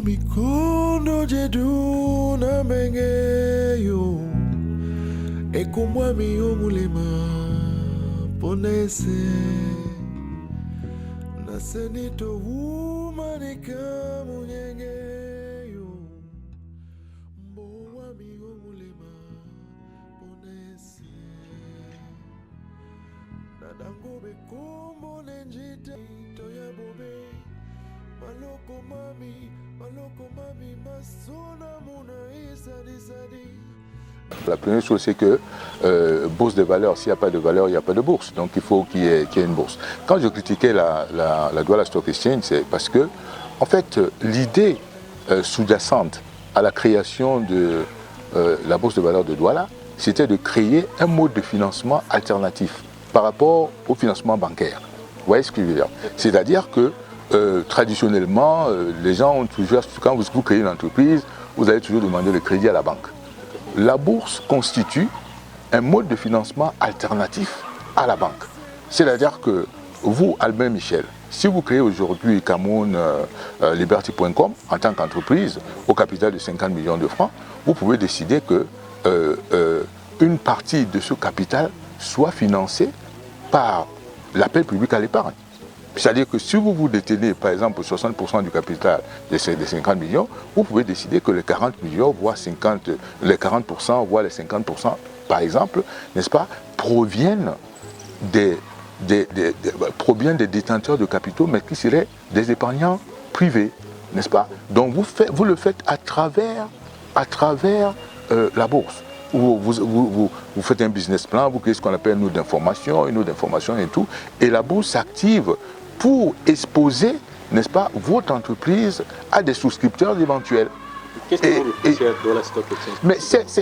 mikono jedu na mengeyo ekumwa miyo mulema ponese nasenito humanika munyengeyo mbowa miyo mulema ponese nadango bekombo nenjite toya bobe maloko mami masona muna isadi sadi. La première chose, c'est que bourse de valeur, s'il n'y a pas de valeur, il n'y a pas de bourse. Donc il faut qu'il y ait une bourse. Quand je critiquais la Douala Stock Exchange, c'est parce que, en fait, l'idée sous-jacente à la création de la bourse de valeur de Douala, c'était de créer un mode de financement alternatif par rapport au financement bancaire. Vous voyez ce que je veux dire? C'est-à-dire que, traditionnellement, les gens ont toujours, quand vous créez une entreprise, vous allez toujours demander le crédit à la banque. La bourse constitue un mode de financement alternatif à la banque. C'est-à-dire que vous, Albin Michel, si vous créez aujourd'hui Cameroun Liberty.com en tant qu'entreprise au capital de 50 millions de francs, vous pouvez décider que une partie de ce capital soit financée par l'appel public à l'épargne. C'est-à-dire que si vous détenez, par exemple, 60% du capital des 50 millions, vous pouvez décider que les 40 millions, voire les 40%, voire les 50%, par exemple, n'est-ce pas, proviennent des détenteurs de capitaux, mais qui seraient des épargnants privés, n'est-ce pas? Donc vous le faites à travers la bourse. Vous faites un business plan, vous créez ce qu'on appelle une note d'information et tout, et la bourse s'active pour exposer, n'est-ce pas, votre entreprise à des souscripteurs éventuels. Qu'est-ce que vous reprochez à Douala Stock Exchange? Mais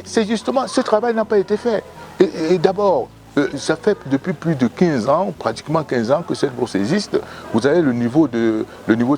c'est justement, ce travail n'a pas été fait. Et d'abord, ça fait depuis plus de 15 ans, pratiquement 15 ans que cette bourse existe. Vous avez le niveau de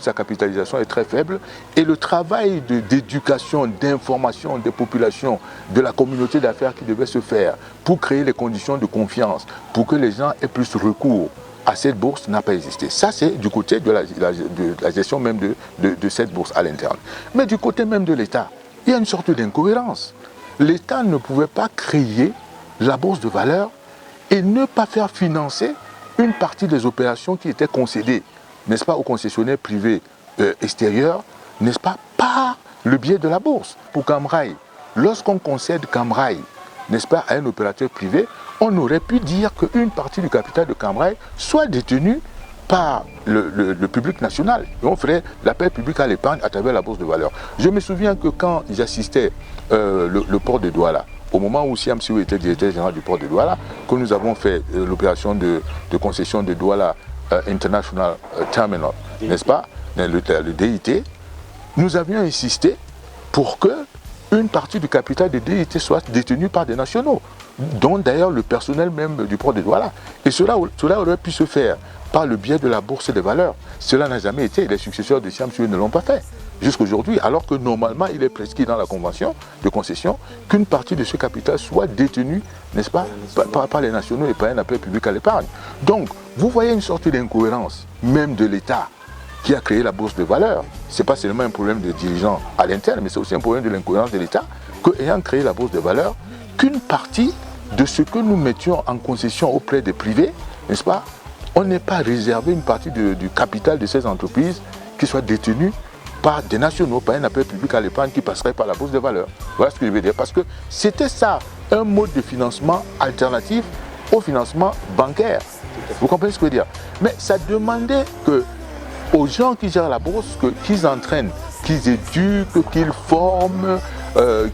sa capitalisation est très faible. Et le travail d'éducation, d'information des populations, de la communauté d'affaires qui devait se faire pour créer les conditions de confiance, pour que les gens aient plus recours à cette bourse n'a pas existé. Ça, c'est du côté de la gestion même de cette bourse à l'interne. Mais du côté même de l'État, il y a une sorte d'incohérence. L'État ne pouvait pas créer la bourse de valeur et ne pas faire financer une partie des opérations qui étaient concédées, n'est-ce pas, aux concessionnaires privés extérieurs, n'est-ce pas, par le biais de la bourse. Pour Camrail, lorsqu'on concède Camrail, n'est-ce pas, à un opérateur privé, on aurait pu dire qu'une partie du capital de Camrail soit détenue par le public national. Et on ferait l'appel public à l'épargne à travers la bourse de valeur. Je me souviens que quand j'assistais le port de Douala, au moment où Siam Siou était directeur général du port de Douala, que nous avons fait l'opération de concession de Douala International Terminal, n'est-ce pas, le DIT, nous avions insisté pour que une partie du capital des DIT soit détenue par des nationaux, dont d'ailleurs le personnel même du port de Douala. Et cela aurait pu se faire par le biais de la bourse des valeurs. Cela n'a jamais été, les successeurs de Siam Siou ne l'ont pas fait jusqu'aujourd'hui, alors que normalement il est prescrit dans la convention de concession qu'une partie de ce capital soit détenue, n'est-ce pas, par les nationaux et par un appel public à l'épargne. Donc, vous voyez une sorte d'incohérence, même de l'État, qui a créé la bourse de valeur. Ce n'est pas seulement un problème de dirigeants à l'interne, mais c'est aussi un problème de l'incohérence de l'État, qu'ayant créé la bourse de valeur, qu'une partie de ce que nous mettions en concession auprès des privés, n'est-ce pas, on n'est pas réservé une partie du capital de ces entreprises qui soit détenue par des nationaux, par un appel public à l'épargne qui passerait par la bourse de valeur. Voilà ce que je veux dire. Parce que c'était ça, un mode de financement alternatif au financement bancaire. Vous comprenez ce que je veux dire? Mais ça demandait que aux gens qui gèrent la bourse, qu'ils entraînent, qu'ils éduquent, qu'ils forment,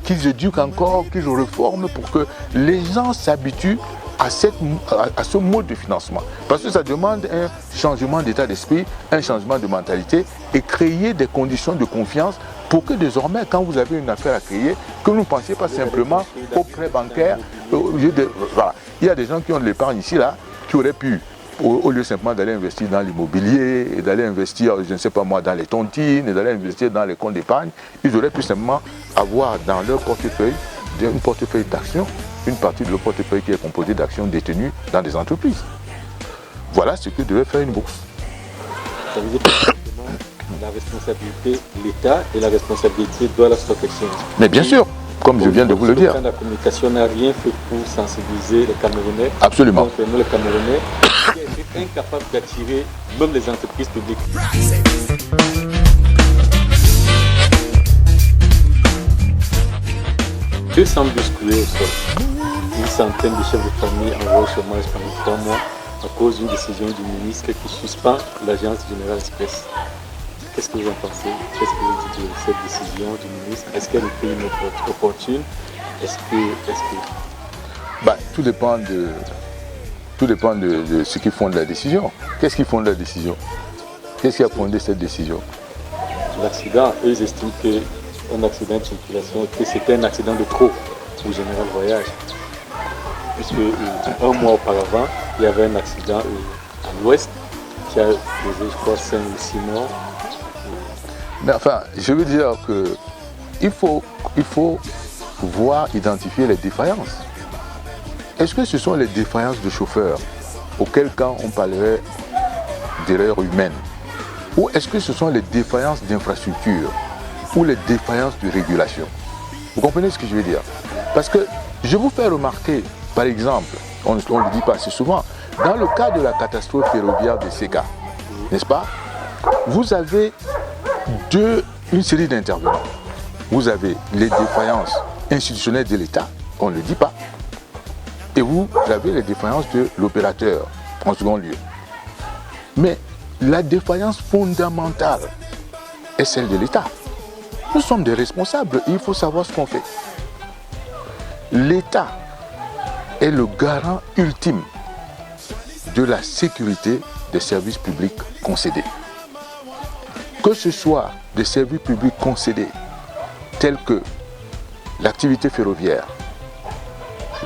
qu'ils éduquent encore, qu'ils reforment pour que les gens s'habituent à ce mode de financement. Parce que ça demande un changement d'état d'esprit, un changement de mentalité et créer des conditions de confiance pour que désormais, quand vous avez une affaire à créer, que vous ne pensiez pas simplement au prêt bancaire. Voilà. Il y a des gens qui ont de l'épargne ici, là, qui auraient pu, au lieu simplement d'aller investir dans l'immobilier et d'aller investir, je ne sais pas moi, dans les tontines et d'aller investir dans les comptes d'épargne, ils auraient pu simplement avoir dans leur portefeuille un portefeuille d'actions, une partie de leur portefeuille qui est composée d'actions détenues dans des entreprises. Voilà ce que devait faire une bourse. Ça veut dire que la responsabilité de l'État et la responsabilité de la stock exchange. Mais bien sûr, comme je viens de vous le dire. La communication n'a rien fait pour sensibiliser les Camerounais. Absolument. Donc nous, les Camerounais, qui a été incapable d'attirer même les entreprises publiques. 212 courriers au sol. Une centaine de chefs de famille envoient au chômage pendant 3 mois à cause d'une décision du ministre qui suspend l'agence Générale Express. Qu'est-ce que vous en pensez? Qu'est-ce que vous dites de cette décision du ministre? Est-ce qu'elle était opportune? Bah, tout dépend de ce qui fonde la décision. Qu'est-ce qui fonde la décision? Qu'est-ce qui a fondé cette décision? L'accident, eux ils estiment qu'un accident de circulation, que c'était un accident de trop pour Général Voyage. Puisque 1 mois auparavant, il y avait un accident à l'ouest qui a causé, je crois, 5 ou 6 morts. Mais enfin, je veux dire que il faut voir, identifier les défaillances. Est-ce que ce sont les défaillances de chauffeurs, auquel cas on parlerait d'erreurs humaines? Ou est-ce que ce sont les défaillances d'infrastructure ou les défaillances de régulation? Vous comprenez ce que je veux dire? Parce que je vous fais remarquer, par exemple, on ne le dit pas assez souvent, dans le cas de la catastrophe ferroviaire de Sega, n'est-ce pas? Vous avez une série d'intervenants. Vous avez les défaillances institutionnelles de l'État, on ne le dit pas, et vous avez les défaillances de l'opérateur, en second lieu. Mais la défaillance fondamentale est celle de l'État. Nous sommes des responsables et il faut savoir ce qu'on fait. L'État est le garant ultime de la sécurité des services publics concédés. Que ce soit des services publics concédés tels que l'activité ferroviaire,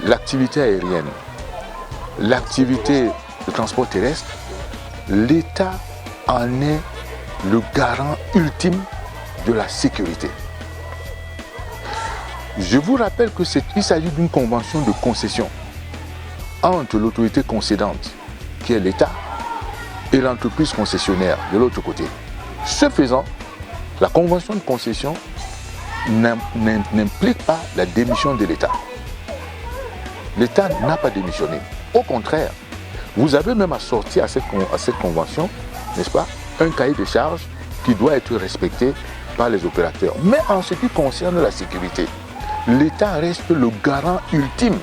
l'activité aérienne, l'activité de transport terrestre, l'État en est le garant ultime de la sécurité. Je vous rappelle qu'il s'agit d'une convention de concession entre l'autorité concédante, qui est l'État, et l'entreprise concessionnaire de l'autre côté. Ce faisant, la convention de concession n'implique pas la démission de l'État. L'État n'a pas démissionné. Au contraire, vous avez même assorti à cette convention, n'est-ce pas, un cahier de charges qui doit être respecté par les opérateurs. Mais en ce qui concerne la sécurité, l'État reste le garant ultime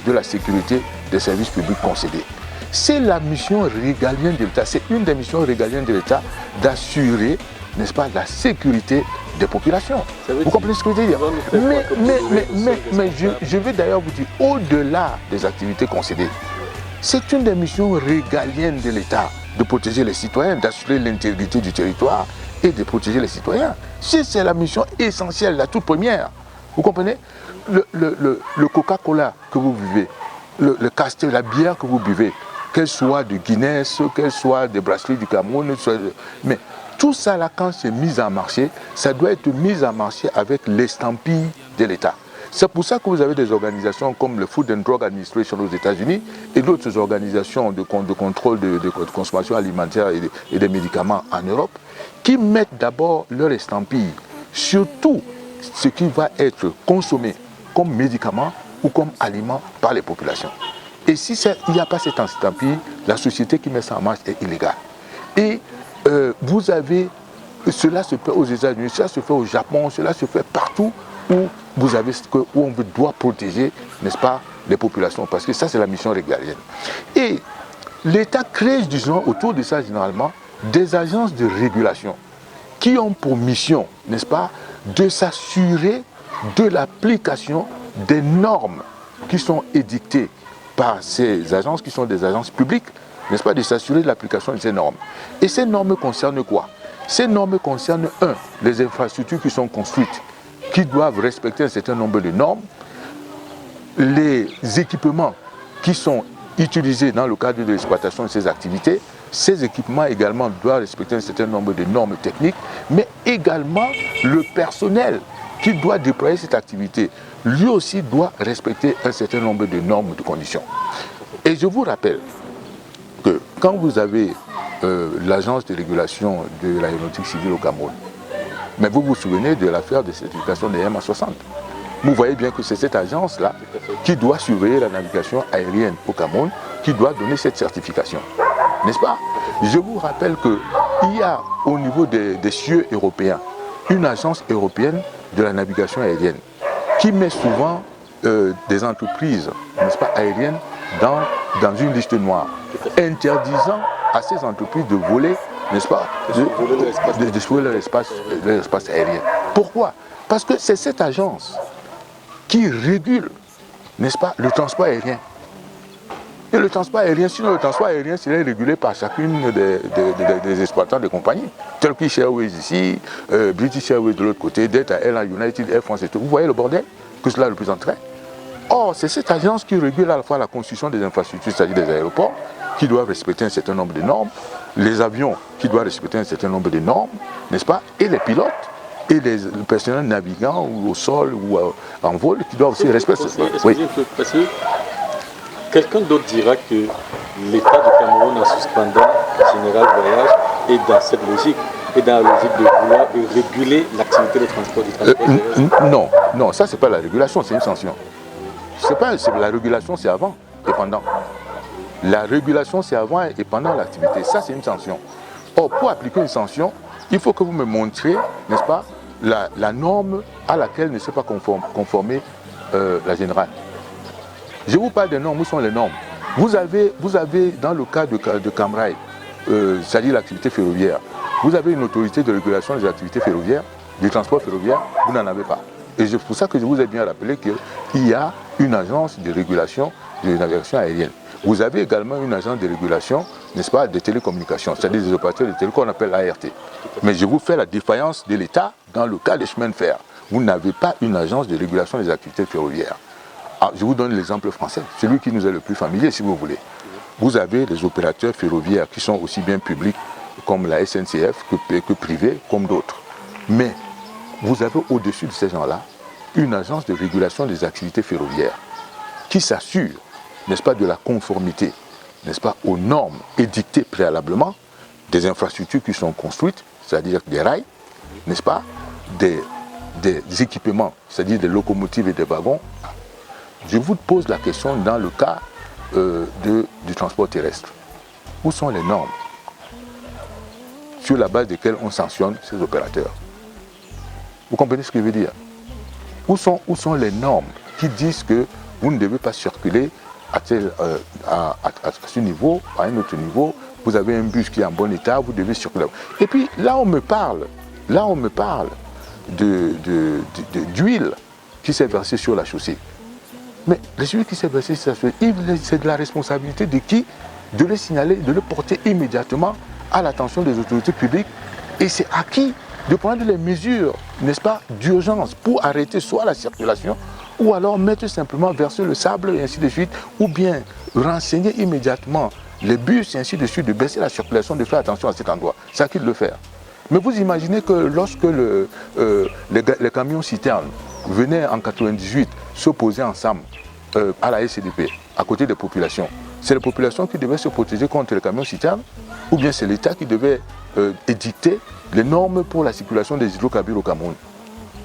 de la sécurité des services publics concédés. C'est la mission régalienne de l'État, c'est une des missions régaliennes de l'État d'assurer, n'est-ce pas, la sécurité des populations. Vous comprenez ce que je veux dire? Mais je vais d'ailleurs vous dire, au-delà des activités concédées, c'est une des missions régaliennes de l'État de protéger les citoyens, d'assurer l'intégrité du territoire et de protéger les citoyens. C'est la mission essentielle, la toute première. Vous comprenez? Le Coca-Cola que vous buvez, le Castel, la bière que vous buvez, qu'elle soit de Guinness, qu'elle soit des brasseries du Cameroun, mais tout ça là, quand c'est mis en marché, ça doit être mis en marché avec l'estampille de l'État. C'est pour ça que vous avez des organisations comme le Food and Drug Administration aux États-Unis et d'autres organisations de contrôle de consommation alimentaire et des médicaments en Europe qui mettent d'abord leur estampille sur tout ce qui va être consommé comme médicament ou comme aliment par les populations. Et si il n'y a pas cette estampille, la société qui met ça en marche est illégale. Et vous avez, cela se fait aux États-Unis, cela se fait au Japon, cela se fait partout où vous avez où on doit protéger, n'est-ce pas, les populations, parce que ça c'est la mission régalienne. Et l'État crée, disons, autour de ça généralement, des agences de régulation qui ont pour mission, n'est-ce pas, de s'assurer de l'application des normes qui sont édictées par ces agences, qui sont des agences publiques, n'est-ce pas, de s'assurer de l'application de ces normes. Et ces normes concernent quoi? Ces normes concernent, les infrastructures qui sont construites, qui doivent respecter un certain nombre de normes, les équipements qui sont utilisés dans le cadre de l'exploitation de ces activités, ces équipements également doivent respecter un certain nombre de normes techniques, mais également le personnel qui doit déployer cette activité, lui aussi doit respecter un certain nombre de normes, de conditions. Et je vous rappelle que quand vous avez l'agence de régulation de l'aéronautique civile au Cameroun. Mais vous vous souvenez de l'affaire de certification des MA60. Vous voyez bien que c'est cette agence-là qui doit surveiller la navigation aérienne au Cameroun, qui doit donner cette certification. N'est-ce pas? Je vous rappelle qu'il y a au niveau des cieux européens une agence européenne de la navigation aérienne qui met souvent des entreprises, n'est-ce pas, aériennes dans une liste noire, interdisant à ces entreprises de voler, n'est-ce pas, de survoler leur espace aérien. Pourquoi? Parce que c'est cette agence qui régule, n'est-ce pas, le transport aérien. Et le transport aérien, sinon le transport aérien serait régulé par chacune des exploitants de compagnies. Turkish Airways ici, British Airways de l'autre côté, Delta Airlines, United Air France et tout. Vous voyez le bordel que cela représenterait? Or, c'est cette agence qui régule à la fois la construction des infrastructures, c'est-à-dire des aéroports, qui doivent respecter un certain nombre de normes, les avions qui doivent respecter un certain nombre de normes, n'est-ce pas, et les pilotes, et le personnel navigant ou au sol ou en vol qui doivent aussi respecter. Oui. Parce que quelqu'un d'autre dira que l'État du Cameroun en suspendant Général Voyage est dans cette logique, est dans la logique de vouloir réguler l'activité de transport du transport. Non, ça c'est pas la régulation, c'est une sanction. La régulation c'est avant et pendant. La régulation c'est avant et pendant l'activité, ça c'est une sanction. Or pour appliquer une sanction, il faut que vous me montriez, n'est-ce pas, la norme à laquelle ne s'est pas conformée la générale. Je vous parle des normes, où sont les normes? Vous avez dans le cas de Camrail, c'est-à-dire l'activité ferroviaire, vous avez une autorité de régulation des activités ferroviaires, du transport ferroviaire, vous n'en avez pas. Et c'est pour ça que je vous ai bien rappelé qu'il y a une agence de régulation de la navigation aérienne. Vous avez également une agence de régulation, n'est-ce pas, des télécommunications, c'est-à-dire des opérateurs de télé qu'on appelle l'ART. Mais je vous fais la défaillance de l'État dans le cas des chemins de fer. Vous n'avez pas une agence de régulation des activités ferroviaires. Je vous donne l'exemple français, celui qui nous est le plus familier si vous voulez. Vous avez des opérateurs ferroviaires qui sont aussi bien publics comme la SNCF que privés comme d'autres. Mais vous avez au-dessus de ces gens-là une agence de régulation des activités ferroviaires qui s'assure, n'est-ce pas, de la conformité, n'est-ce pas, aux normes édictées préalablement des infrastructures qui sont construites, c'est-à-dire des rails, n'est-ce pas, des équipements, c'est-à-dire des locomotives et des wagons. Je vous pose la question dans le cas du transport terrestre. Où sont les normes sur la base desquelles on sanctionne ces opérateurs? Vous comprenez ce que je veux dire? Où sont les normes qui disent que vous ne devez pas circuler à ce niveau, à un autre niveau, vous avez un bus qui est en bon état, vous devez circuler. Et puis là on me parle d'huile qui s'est versée sur la chaussée. Mais l'huile qui s'est versée sur la chaussée, c'est de la responsabilité de qui? De le signaler, de le porter immédiatement à l'attention des autorités publiques. Et c'est à qui de prendre les mesures, n'est-ce pas, d'urgence pour arrêter soit la circulation, ou alors mettre simplement verser le sable et ainsi de suite, ou bien renseigner immédiatement les bus et ainsi de suite, de baisser la circulation, de faire attention à cet endroit. C'est à qui de le faire. Mais vous imaginez que lorsque les camions citernes venaient en 1998 s'opposer ensemble à la SDP, à côté des populations, c'est les populations qui devaient se protéger contre les camions citernes, ou bien c'est l'État qui devait édicter les normes pour la circulation des hydrocarbures au Cameroun.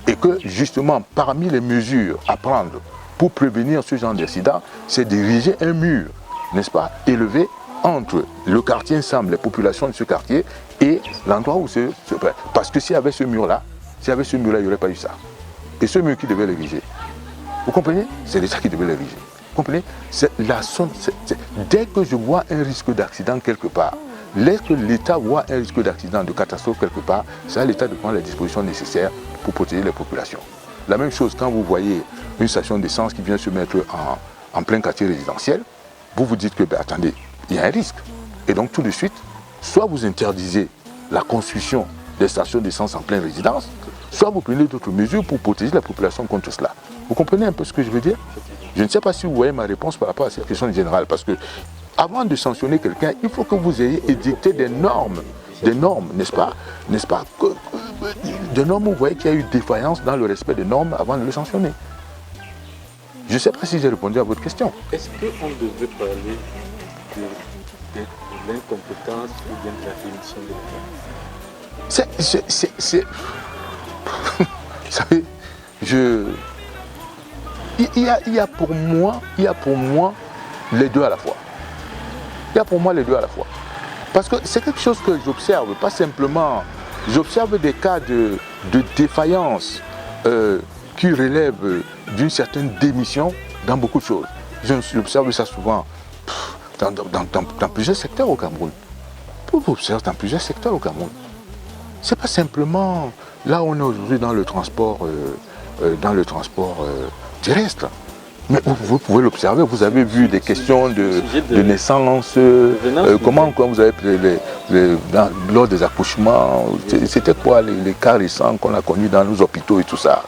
Et que justement, parmi les mesures à prendre pour prévenir ce genre d'incident, c'est d'ériger un mur, n'est-ce pas, élevé entre le quartier ensemble, les populations de ce quartier et l'endroit où c'est. Parce que s'il y avait ce mur-là, il n'y aurait pas eu ça. Et ce mur qui devait l'ériger, vous comprenez? C'est l'État qui devait l'ériger. Vous comprenez? Dès que je vois un risque d'accident quelque part, dès que l'État voit un risque d'accident, de catastrophe quelque part, c'est à l'État de prendre les dispositions nécessaires pour protéger les populations. La même chose quand vous voyez une station d'essence qui vient se mettre en plein quartier résidentiel, vous vous dites que, attendez, il y a un risque. Et donc tout de suite, soit vous interdisez la construction des stations d'essence en pleine résidence, soit vous prenez d'autres mesures pour protéger la population contre cela. Vous comprenez un peu ce que je veux dire? Je ne sais pas si vous voyez ma réponse par rapport à cette question générale, parce que avant de sanctionner quelqu'un, il faut que vous ayez édicté des normes, n'est-ce pas, des normes où vous voyez qu'il y a eu défaillance dans le respect des normes avant de le sanctionner. Je ne sais pas si j'ai répondu à votre question. Est-ce qu'on devrait parler de l'incompétence ou bien de la démission de l'État? Vous savez, il y a pour moi les deux à la fois. Il y a pour moi les deux à la fois. Parce que c'est quelque chose que j'observe, pas simplement. J'observe des cas de défaillance qui relèvent d'une certaine démission dans beaucoup de choses. J'observe ça souvent dans plusieurs secteurs au Cameroun. J'observe dans plusieurs secteurs au Cameroun. C'est pas simplement là où on est aujourd'hui dans le transport terrestre. Mais vous pouvez l'observer, vous avez vu des questions de naissance, comment vous avez lors des accouchements, c'était quoi les cas récents qu'on a connus dans nos hôpitaux et tout ça.